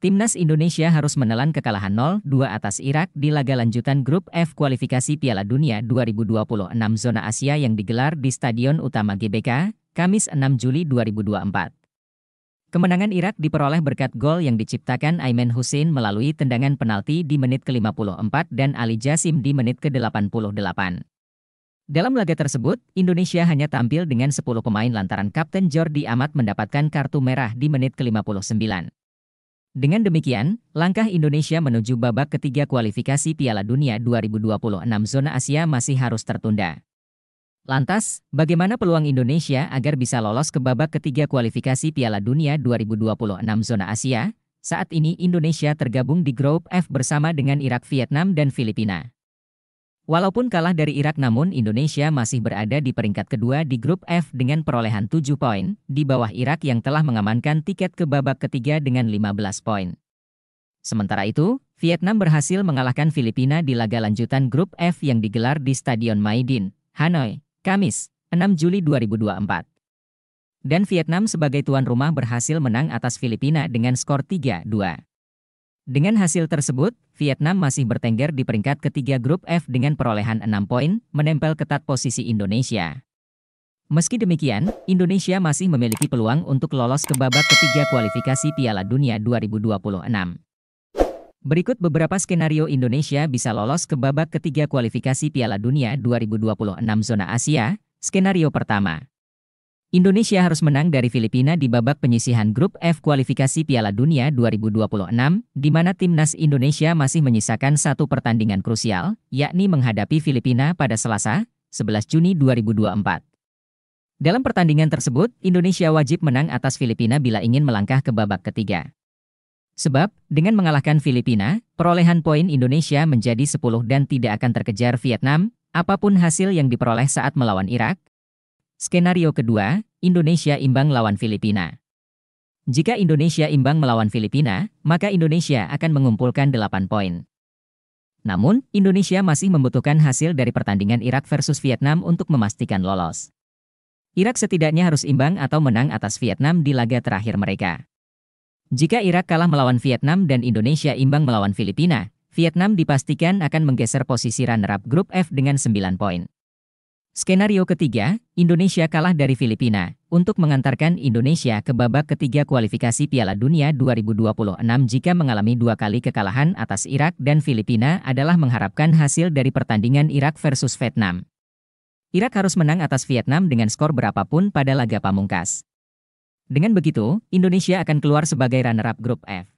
Timnas Indonesia harus menelan kekalahan 0-2 atas Irak di laga lanjutan Grup F kualifikasi Piala Dunia 2026 zona Asia yang digelar di Stadion Utama GBK, Kamis 6 Juli 2024. Kemenangan Irak diperoleh berkat gol yang diciptakan Aimen Hussein melalui tendangan penalti di menit ke-54 dan Ali Jasim di menit ke-88. Dalam laga tersebut, Indonesia hanya tampil dengan 10 pemain lantaran Kapten Jordi Amat mendapatkan kartu merah di menit ke-59. Dengan demikian, langkah Indonesia menuju babak ketiga kualifikasi Piala Dunia 2026 zona Asia masih harus tertunda. Lantas, bagaimana peluang Indonesia agar bisa lolos ke babak ketiga kualifikasi Piala Dunia 2026 zona Asia? Saat ini Indonesia tergabung di grup F bersama dengan Irak, Vietnam, dan Filipina. Walaupun kalah dari Irak namun Indonesia masih berada di peringkat kedua di grup F dengan perolehan 7 poin, di bawah Irak yang telah mengamankan tiket ke babak ketiga dengan 15 poin. Sementara itu, Vietnam berhasil mengalahkan Filipina di laga lanjutan grup F yang digelar di Stadion Maidin, Hanoi, Kamis, 6 Juli 2024. Dan Vietnam sebagai tuan rumah berhasil menang atas Filipina dengan skor 3-2. Dengan hasil tersebut, Vietnam masih bertengger di peringkat ketiga grup F dengan perolehan 6 poin, menempel ketat posisi Indonesia. Meski demikian, Indonesia masih memiliki peluang untuk lolos ke babak ketiga kualifikasi Piala Dunia 2026. Berikut beberapa skenario Indonesia bisa lolos ke babak ketiga kualifikasi Piala Dunia 2026 zona Asia. Skenario pertama. Indonesia harus menang dari Filipina di babak penyisihan grup F kualifikasi Piala Dunia 2026, di mana timnas Indonesia masih menyisakan satu pertandingan krusial, yakni menghadapi Filipina pada Selasa, 11 Juni 2024. Dalam pertandingan tersebut, Indonesia wajib menang atas Filipina bila ingin melangkah ke babak ketiga. Sebab, dengan mengalahkan Filipina, perolehan poin Indonesia menjadi 10 dan tidak akan terkejar Vietnam, apapun hasil yang diperoleh saat melawan Irak. Skenario kedua, Indonesia imbang lawan Filipina. Jika Indonesia imbang melawan Filipina, maka Indonesia akan mengumpulkan 8 poin. Namun, Indonesia masih membutuhkan hasil dari pertandingan Irak versus Vietnam untuk memastikan lolos. Irak setidaknya harus imbang atau menang atas Vietnam di laga terakhir mereka. Jika Irak kalah melawan Vietnam dan Indonesia imbang melawan Filipina, Vietnam dipastikan akan menggeser posisi runner-up grup F dengan 9 poin. Skenario ketiga, Indonesia kalah dari Filipina, untuk mengantarkan Indonesia ke babak ketiga kualifikasi Piala Dunia 2026 jika mengalami 2 kali kekalahan atas Irak dan Filipina adalah mengharapkan hasil dari pertandingan Irak versus Vietnam. Irak harus menang atas Vietnam dengan skor berapapun pada laga pamungkas. Dengan begitu, Indonesia akan keluar sebagai runner-up grup F.